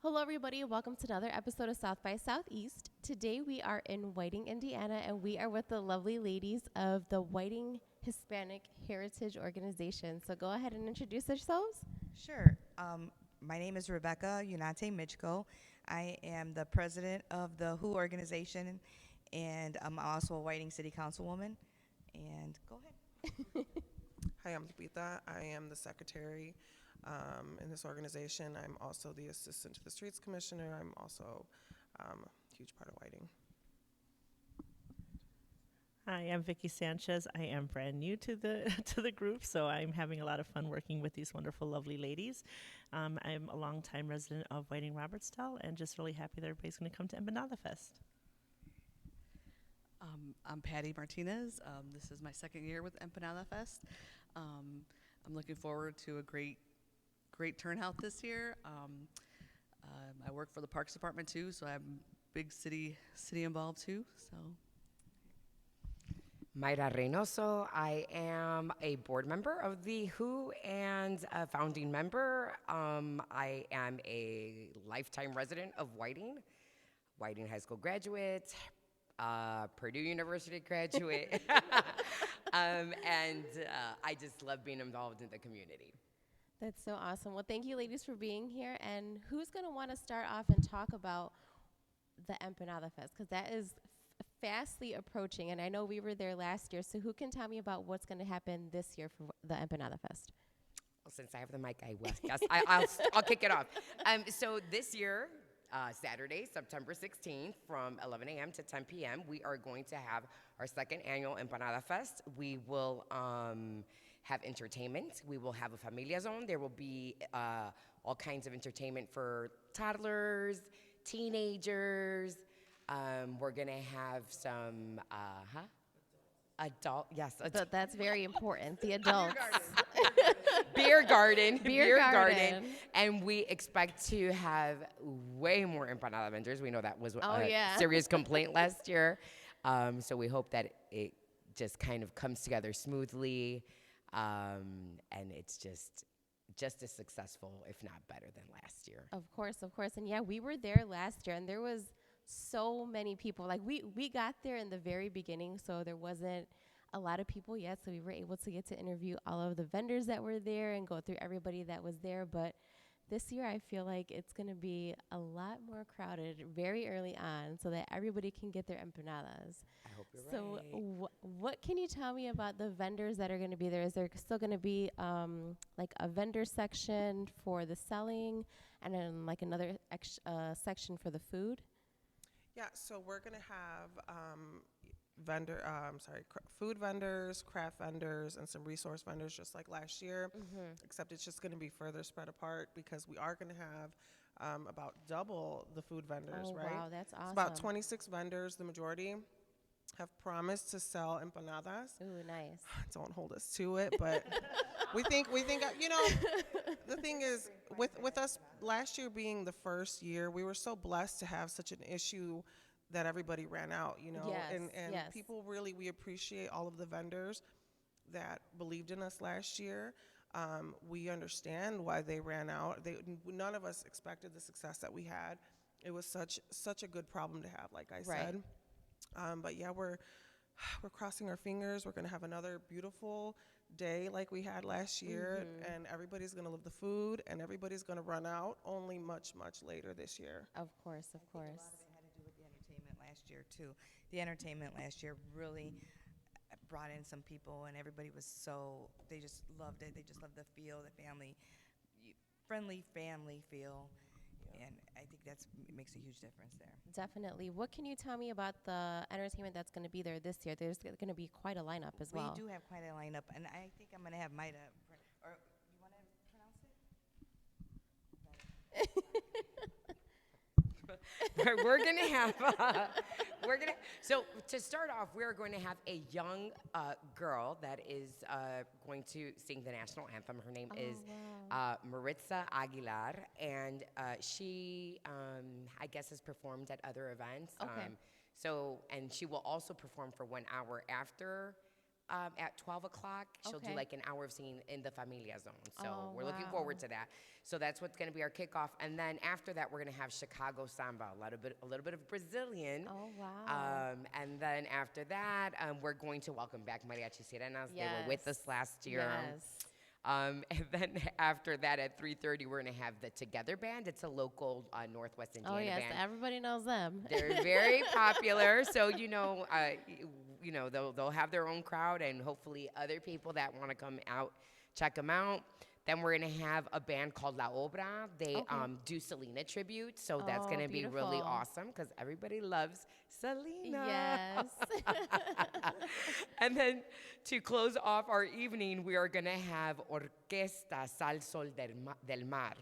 Hello, everybody. Welcome to another episode of South by Southeast. Today we are in Whiting, Indiana, and we are with the lovely ladies of the Whiting Hispanic Heritage Organization. So go ahead and introduce yourselves. Sure. My name is Rebecca Unate Michko. I am the president of the WHO organization, and I'm also a Whiting City Councilwoman. And go ahead. Hi, I'm Lupita. I am the secretary in this organization. I'm also the assistant to the streets commissioner. I'm also a huge part of Whiting. Hi, I'm Vicky Sanchez. I am brand new to the to the group, so I'm having a lot of fun working with these wonderful, lovely ladies. I'm a longtime resident of Whiting Robertsdale, and just really happy that everybody's going to come to Empanada Fest. I'm Patty Martinez. This is my second year with Empanada Fest. I'm looking forward to a great turnout this year. I work for the Parks Department too, so I'm big city involved too. So. Mayra Reynoso. I am a board member of the WHO and a founding member. I am a lifetime resident of Whiting, Whiting High School graduate, Purdue University graduate, and I just love being involved in the community. That's so awesome. Well, thank you, ladies, for being here. And who's going to want to start off and talk about the Empanada Fest? Because that is fastly approaching, and I know we were there last year. So who can tell me about what's going to happen this year for the Empanada Fest? Well, since I have the mic, I will. Yes, I'll kick it off. So this year, Saturday, September 16th, from 11 a.m. to 10 p.m., we are going to have our second annual Empanada Fest. We will have entertainment. We will have a familia zone. There will be all kinds of entertainment for toddlers, teenagers. We're going to have some, adult, yes. That's very important. The adults. Beer garden. Beer garden. And we expect to have way more empanada vendors. We know that was yeah. serious complaint last year. So we hope that it just kind of comes together smoothly. And it's just as successful, if not better than last year. Of course. And yeah, we were there last year, and there was so many people. Like we got there in the very beginning, so there wasn't a lot of people yet, so we were able to get to interview all of the vendors that were there and go through everybody that was there. But this year I feel like it's going to be a lot more crowded very early on so that everybody can get their empanadas. I hope you're So right. what can you tell me about the vendors that are going to be there? Is there still going to be like a vendor section for the selling and then like another section for the food? Yeah, so we're going to have food vendors, craft vendors, and some resource vendors just like last year, except it's just going to be further spread apart because we are going to have about double the food vendors, right? Wow, that's awesome. It's about 26 vendors. The majority have promised to sell empanadas. Ooh, nice. Don't hold us to it, but we think the thing is with us last year being the first year, we were so blessed to have such an issue that everybody ran out, Yes, and yes. people really, we appreciate all of the vendors that believed in us last year. We understand why they ran out. None of us expected the success that we had. It was such a good problem to have, like I said. But yeah, we're crossing our fingers. We're going to have another beautiful day like we had last year, and everybody's going to love the food, and everybody's going to run out only much later this year. Of course. A lot of it had to do with the entertainment last year too. The entertainment last year really brought in some people, and everybody was they just loved it. They just loved the feel, the friendly family feel. And I think it makes a huge difference there. Definitely. What can you tell me about the entertainment that's going to be there this year? There's going to be quite a lineup as well. We do have quite a lineup, and I think I'm going to have Maida, or you want to pronounce it? we're gonna so to start off, we're going to have a young girl that is going to sing the national anthem. Her name is Maritza Aguilar, and she I guess has performed at other events. Okay. And she will also perform for 1 hour after at 12 o'clock. She'll do Okay. like an hour of singing in the Familia Zone. So Oh, we're looking wow. forward to that. So that's what's going to be our kickoff. And then after that, we're going to have Chicago Samba, a little bit of Brazilian. Oh, wow. And then after that, we're going to welcome back Mariachi Sirenas. They were with us Yes. last year. Yes. And then after that, at 3:30, we're going to have the Together Band. It's a local Northwest Oh, Indiana yes. band. Everybody knows them. They're very popular, so they'll have their own crowd, and hopefully other people that want to come out check them out. Then we're gonna have a band called La Obra. They Okay. do Selena tribute, so that's Oh, gonna be really beautiful. awesome because everybody loves Selena. Yes. And then to close off our evening, we are gonna have Orquesta Sal Sol del Mar.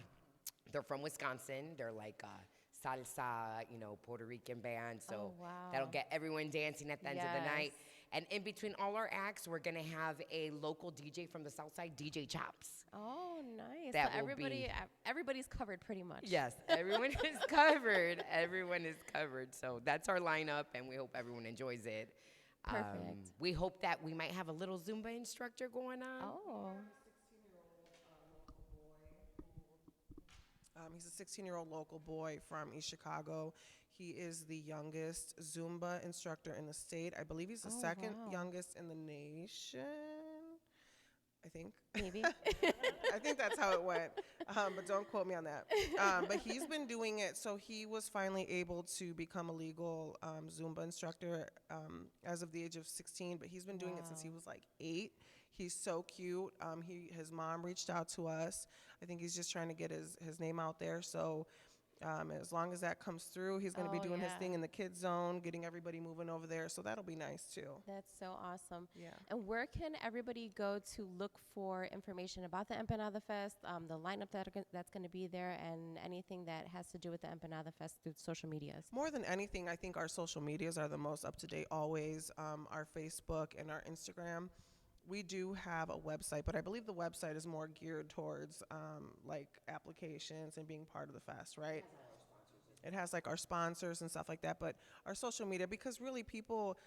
They're from Wisconsin. They're like a salsa, Puerto Rican band. So Oh, wow. that'll get everyone dancing at the end of the night. Yes. And in between all our acts, we're gonna have a local DJ from the South Side, DJ Chops. Oh, nice. That So will be- everybody's covered pretty much. Yes, everyone is covered. Everyone is covered. So that's our lineup, and we hope everyone enjoys it. Perfect. We hope that we might have a little Zumba instructor going on. Oh. He's a 16-year-old local boy from East Chicago. He is the youngest Zumba instructor in the state. I believe he's the Oh, second wow. youngest in the nation. I think. Maybe. I think that's how it went, but don't quote me on that. But he's been doing it, so he was finally able to become a legal Zumba instructor as of the age of 16, but he's been doing it since he Wow. was like 8. He's so cute. His mom reached out to us. I think he's just trying to get his name out there, so as long as that comes through, he's going to be Oh, doing his yeah. thing in the kids zone, getting everybody moving over there, so that'll be nice too. That's so awesome. Yeah. And where can everybody go to look for information about the Empanada Fest, the lineup that's going to be there, and anything that has to do with the Empanada Fest through social medias? More than anything, I think our social medias are the most up to date always. Our Facebook and our Instagram. We do have a website, but I believe the website is more geared towards like applications and being part of the fest, right? It has like our sponsors and stuff like that, but our social media, because really people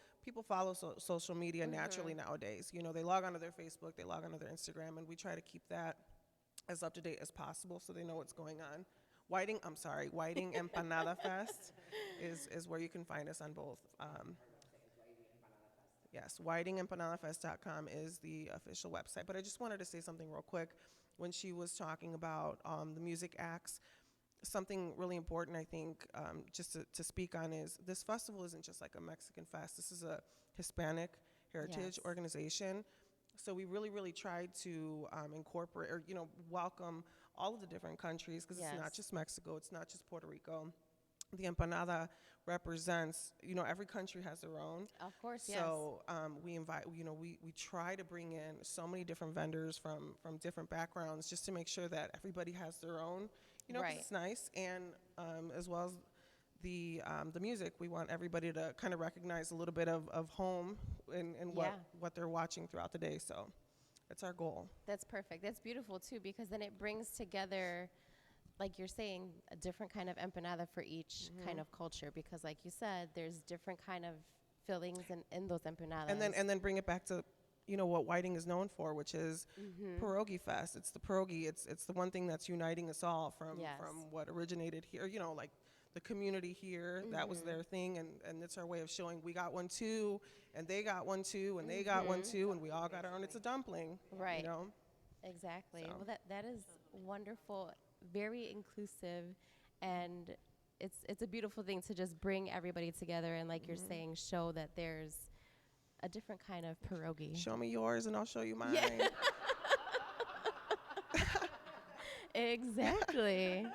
follow social media naturally nowadays. They log onto their Facebook, they log onto their Instagram, and we try to keep that as up to date as possible so they know what's going on. Whiting Empanada Fest is where you can find us on both. Yes, whitingempanadafest.com is the official website. But I just wanted to say something real quick. When she was talking about the music acts, something really important, I think, just to speak on is this festival isn't just like a Mexican fest. This is a Hispanic Heritage Yes. Organization. So we really, really tried to incorporate or, welcome all of the different countries because it's not Yes. just Mexico, it's not just Puerto Rico. The empanada represents, every country has their own. Of course, yes. So we invite, we try to bring in so many different vendors from different backgrounds just to make sure that everybody has their own, 'cause Right. it's nice. And as well as the music, we want everybody to kind of recognize a little bit of home and Yeah. what they're watching throughout the day. So that's our goal. That's perfect. That's beautiful too, because then it brings together, like you're saying, a different kind of empanada for each kind of culture. Because, like you said, there's different kind of fillings in those empanadas. And then bring it back to what Whiting is known for, which is pierogi fest. It's the pierogi. It's the one thing that's uniting us all from Yes. what originated here. Like the community here. That was their thing, and it's our way of showing we got one too, and they got one too, and they got one too, and we all got our own. It's a dumpling, Right. You know. Exactly. So. Well, that is wonderful, very inclusive, and it's a beautiful thing to just bring everybody together and, like you're saying, show that there's a different kind of pierogi. Show me yours, and I'll show you mine. Yeah. Exactly.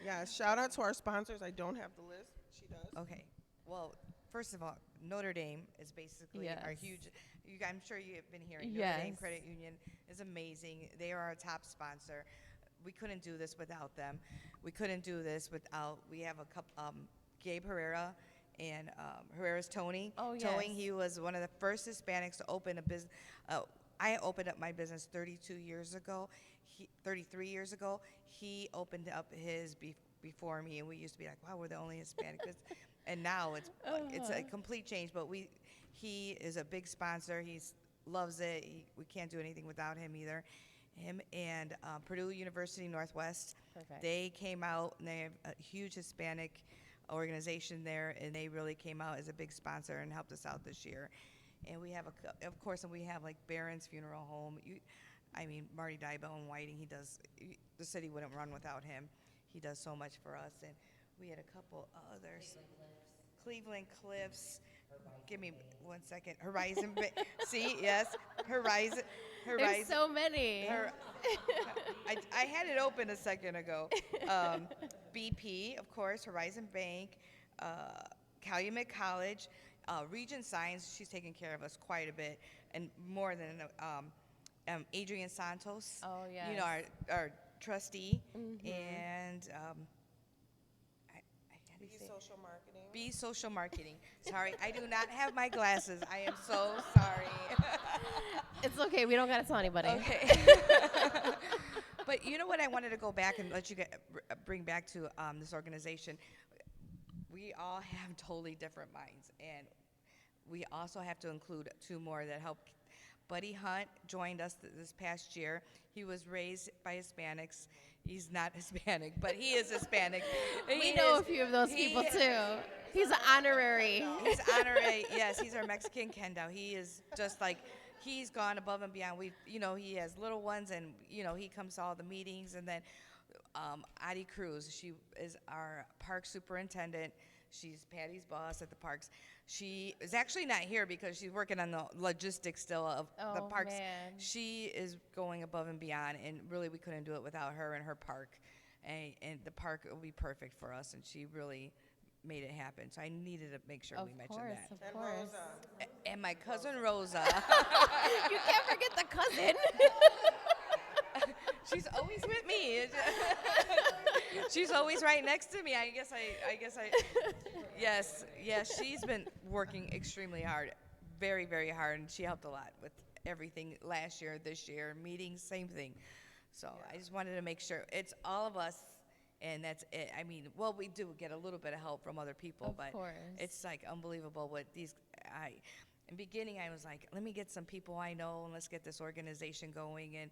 Yeah. Shout out to our sponsors. I don't have the list. She does. Okay. Well, first of all, Notre Dame is basically our Yes. huge. I'm sure you've been hearing. Notre Dame Yes. Credit Union is amazing. They are our top sponsor. We couldn't do this without them. We couldn't do this without. We have a couple. Gabe Herrera and Herrera's Tony. Oh, Towing. yes. He was one of the first Hispanics to open a business. I opened up my business 32 years ago. 33 years ago. He opened up his before me, and we used to be like, wow, we're the only Hispanic business. and now it's a complete change. But he is a big sponsor. He's loves it. We can't do anything without him either. Him and Purdue University Northwest. Perfect. They came out and they have a huge Hispanic organization there, and they really came out as a big sponsor and helped us out this year. And we have of course, and we have like Barron's Funeral Home. I mean, Marty Dybel and Whiting. The city wouldn't run without him. He does so much for us, and we had a couple others. Cleveland Cliffs. Give me 1 second. See, yes, Horizon. There's so many. I had it open a second ago. BP, of course, Horizon Bank, Calumet College, Regent Science. She's taken care of us quite a bit, and more than Adrian Santos. Oh, You know, yes. our trustee, Mm-hmm. and how do you Be say it? social marketing. Be social marketing. Sorry, I do not have my glasses. I am so sorry. It's okay. We don't got to tell anybody. Okay. But you know what? I wanted to go back and let you bring back to this organization. We all have totally different minds, and we also have to include two more that help. Buddy Hunt joined us this past year. He was raised by Hispanics. He's not Hispanic, but he is Hispanic. We know a few of those people too. He's an honorary. He's honorary. Yes, he's our Mexican Kendall. He is just like, he's gone above and beyond. He has little ones, and he comes to all the meetings. And then Adi Cruz, she is our park superintendent. She's Patty's boss at the parks. She is actually not here because she's working on the logistics still of the Oh, parks. man. She is going above and beyond, and really we couldn't do it without her and her park. And the park will be perfect for us, and she really made it happen. So I needed to make sure Of we mentioned course, that. of And course. Rosa. And my cousin Rosa. You can't forget the cousin. She's always with me. She's always right next to me. I guess I. Yes, she's been working extremely hard, very, very hard, and she helped a lot with everything last year, this year, meetings, same thing. So I just wanted to make sure it's all of us, and that's it. I mean, well, we do get a little bit of help from other people, Of but course. it's like unbelievable what these. In the beginning, I was like, let me get some people I know, and let's get this organization going, and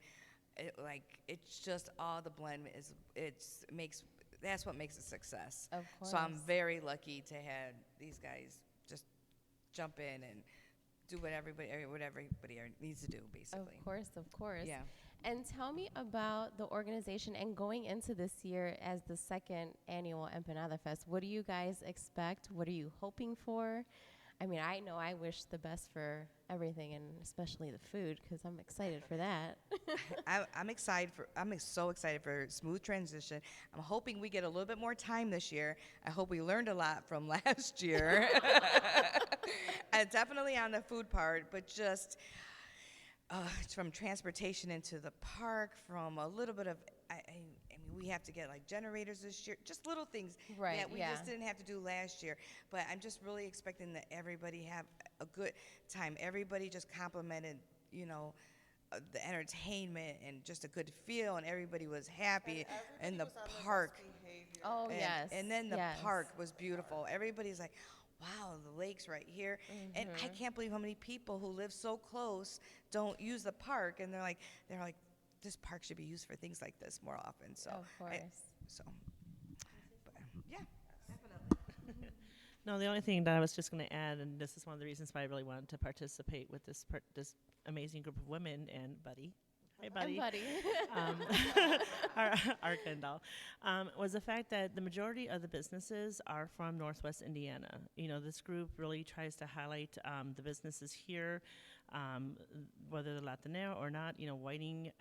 it's just all the blend that's what makes a success. Of So I'm course. very lucky to have these guys just jump in and do what everybody needs to do, basically. Of course, of course. Yeah. And tell me about the organization and going into this year as the second annual Empanada Fest. What do you guys expect? What are you hoping for? I mean, I know I wish the best for everything, and especially the food, because I'm excited for that. I'm so excited for smooth transition. I'm hoping we get a little bit more time this year. I hope we learned a lot from last year. Definitely on the food part, but just from transportation into the park, from a little bit of, I mean, we have to get like generators this year, just little things Right, that we yeah. just didn't have to do last year. But I'm just really expecting that everybody have a good time. Everybody just complimented, the entertainment and just a good feel, and everybody was happy. And the park. Oh, And, yes. and then the yes. park was beautiful. Everybody's like, wow, the lake's right here. And I can't believe how many people who live so close don't use the park. And they're like, this park should be used for things like this more often. So, Of course. Yeah. No, the only thing that I was just going to add, and this is one of the reasons why I really wanted to participate with this amazing group of women and Buddy. Hi, Buddy. And Buddy. Our Kendall, was the fact that the majority of the businesses are from Northwest Indiana. This group really tries to highlight the businesses here, whether they're Latino or not. Whiting,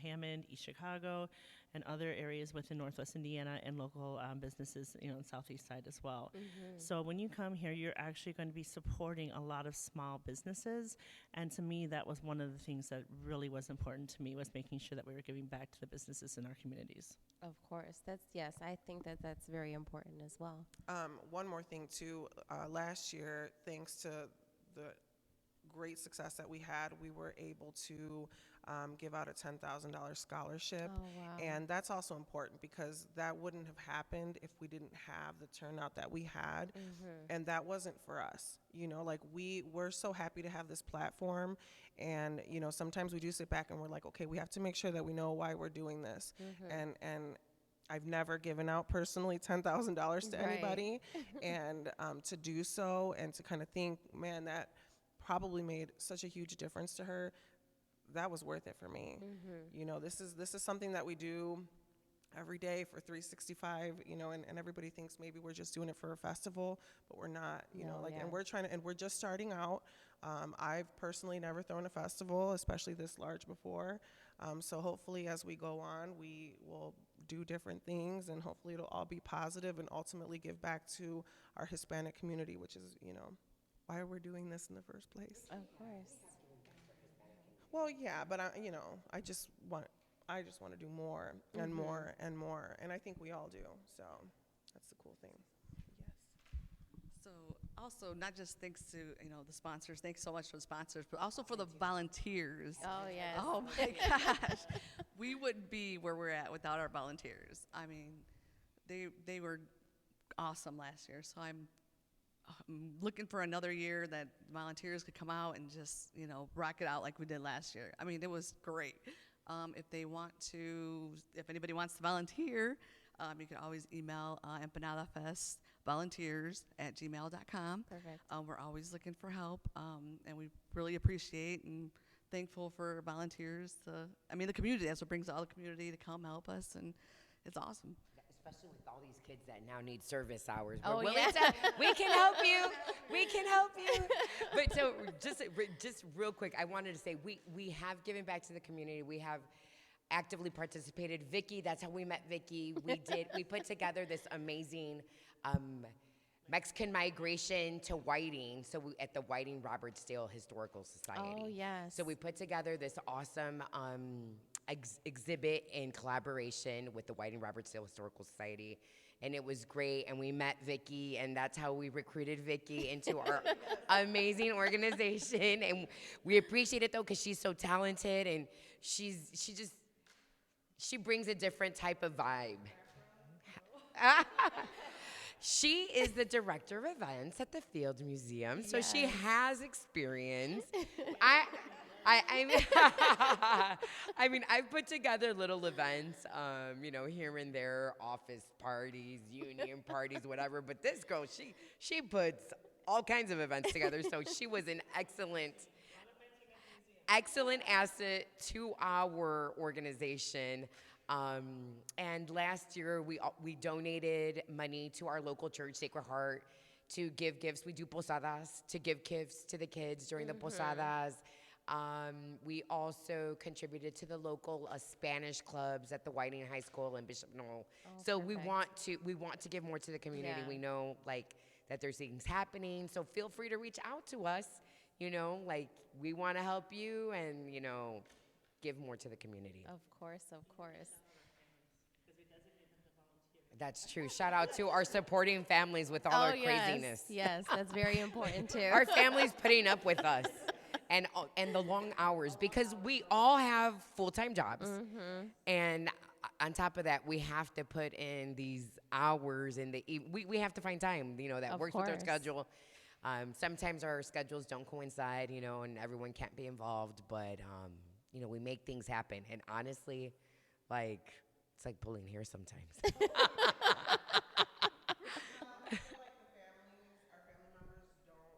Hammond, East Chicago, and other areas within Northwest Indiana, and local businesses, in Southeast side as well. So when you come here, you're actually going to be supporting a lot of small businesses, and to me, that was one of the things that really was important to me, was making sure that we were giving back to the businesses in our communities. Of course. Yes, I think that's very important as well. One more thing too. Last year, thanks to the great success that we had, we were able to give out a $10,000 scholarship. Oh, wow. And that's also important because that wouldn't have happened if we didn't have the turnout that we had. And that wasn't for us. You know, like we're so happy to have this platform. And, you know, sometimes we do sit back and we're like, okay, we have to make sure that we know why we're doing this. And I've never given out personally $10,000 to Right. anybody. And to do so and to kind of think, man, that probably made such a huge difference to her, that was worth it for me. You know, this is something that we do every day for 365, you know, and everybody thinks maybe we're just doing it for a festival, but we're not, you know, No, like, yeah. and we're trying to, and we're just starting out. I've personally never thrown a festival, especially this large before. So hopefully as we go on, we will do different things and hopefully it'll all be positive and ultimately give back to our Hispanic community, which is, you know, why we're doing this in the first place. Of course. Well, yeah, but you know, I just want to do more and more and more, and I think we all do. So that's the cool thing. Yes. So also, not just thanks to, you know, the sponsors, thanks so much to the sponsors, but also for the volunteers. Oh, yes. Oh my gosh. We wouldn't be where we're at without our volunteers. I mean, they were awesome last year. So I'm looking for another year that volunteers could come out and just, you know, rock it out like we did last year. I mean, it was great. If anybody wants to volunteer, you can always email Empanada Fest volunteers@gmail.com. Perfect. We're always looking for help, and we really appreciate and thankful for volunteers. The community, that's what brings all the community to come help us, and it's awesome. Especially with all these kids that now need service hours. Oh, We're willing yeah. we can help you. We can help you. But so just real quick, I wanted to say we have given back to the community. We have actively participated. Vicky, that's how we met Vicky. We put together this amazing Mexican migration to Whiting, at the Whiting Robertsdale Historical Society. Oh, yes. So we put together this awesome exhibit in collaboration with the Whiting Robertsdale Historical Society, and it was great. And we met Vicky, and that's how we recruited Vicky into our amazing organization. And we appreciate it though, because she's so talented, and she brings a different type of vibe. She is the director of events at the Field Museum, so she Yes. has experience. I mean, I've put together little events, you know, here and there, office parties, union parties, whatever. But this girl, she puts all kinds of events together. So she was an excellent asset to our organization. And last year, we donated money to our local church, Sacred Heart, to give gifts. We do posadas to give gifts to the kids during the posadas. We also contributed to the local Spanish clubs at the Whiting High School and Bishop Knoll. So we perfect. want to give more to the community. Yeah. We know that there's things happening. So feel free to reach out to us. You know, we want to help you and, you know, give more to the community. Of course, of course. That's true. Shout out to our supporting families with all our craziness. Yes, that's very important too. Our families putting up with us and the long hours, because we all have full-time jobs. And on top of that, we have to put in these hours in we have to find time, you know, that Of works with our course. schedule. Sometimes our schedules don't coincide, you know, and everyone can't be involved, but you know, we make things happen. And honestly, it's like pulling hair sometimes. Our family members don't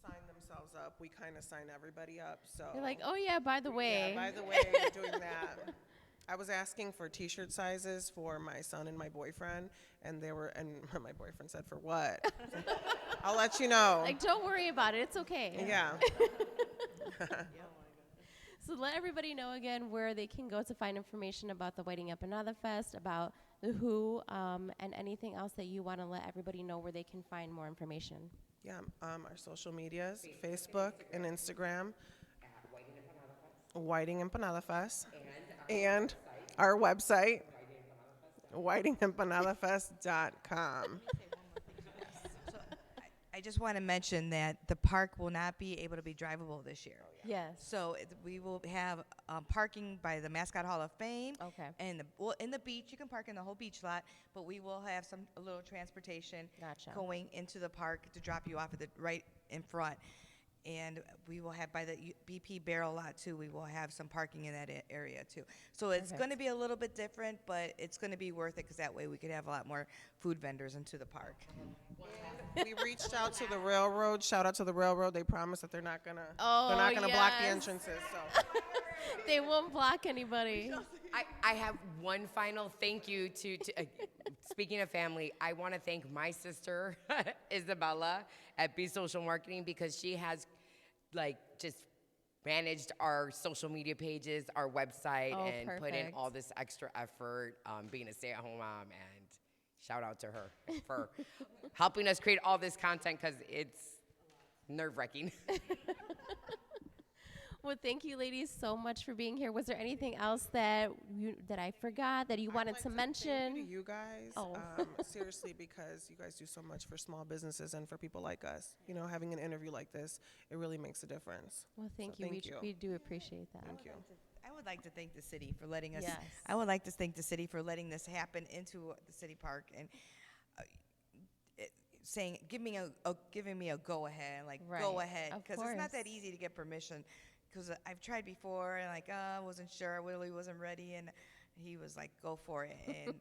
sign themselves up. We kind of sign everybody up. So You're like, oh yeah, by the way. yeah, by the way, we're doing that. I was asking for T-shirt sizes for my son and my boyfriend, and my boyfriend said, "For what?" I'll let you know. Like, don't worry about it. It's okay. Yeah. So let everybody know again where they can go to find information about the Whiting Empanada Fest, about the Who, and anything else that you want to let everybody know where they can find more information. Yeah. Our social medias, Facebook and Instagram, Whiting Empanada Fest, and our website, whitingempanadafest.com. So I I just want to mention that the park will not be able to be drivable this year. Yes. So we will have parking by the Mascot Hall of Fame. Okay. And in the beach, you can park in the whole beach lot, but we will have a little transportation Gotcha. going into the park to drop you off at the right in front. And we will have by the BP barrel lot too. We will have some parking in that area too. So it's Perfect. going to be a little bit different, but it's going to be worth it because that way we could have a lot more food vendors into the park. We reached out to the railroad. Shout out to the railroad. They promised that they're not gonna block the yes. entrances. So They won't block anybody. I have one final thank you to speaking of family, I want to thank my sister, Isabella, at Be Social Marketing because she has just managed our social media pages, our website, Oh, and put in perfect. all this extra effort being a stay-at-home mom. And shout out to her for helping us create all this content because it's nerve-wracking. Well, thank you, ladies, so much for being here. Was there anything else that I forgot that you wanted to Thank mention? you to you guys. Oh. Seriously, because you guys do so much for small businesses and for people like us. You know, having an interview like this, it really makes a difference. Well, thank So you. thank you. We do appreciate that. Thank you. I would like to thank the city for letting us. Yes. I would like to thank the city for letting this happen into the city park and saying, giving me a go ahead, like go Right. ahead, Of because it's not that course. easy to get permission. Because I've tried before and I wasn't sure, I really wasn't ready, and he was like, go for it, and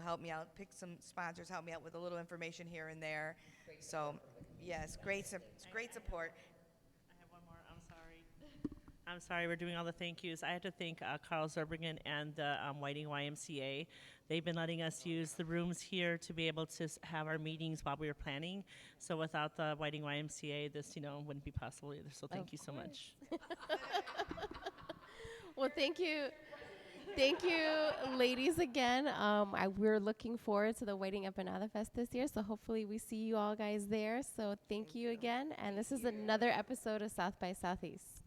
help me out, pick some sponsors, help me out with a little information here and there. So, yes, great support. I have one more. I'm sorry, we're doing all the thank yous. I have to thank Carl Zerbruggen and the Whiting YMCA. They've been letting us use the rooms here to be able to have our meetings while we were planning. So without the Whiting YMCA, this, wouldn't be possible either. So thank you so much. Well, thank you. Thank you, ladies, again. We're looking forward to the Whiting Empanada Fest this year, so hopefully we see you all guys there. So thank you again. And this is another episode of South by Southeast.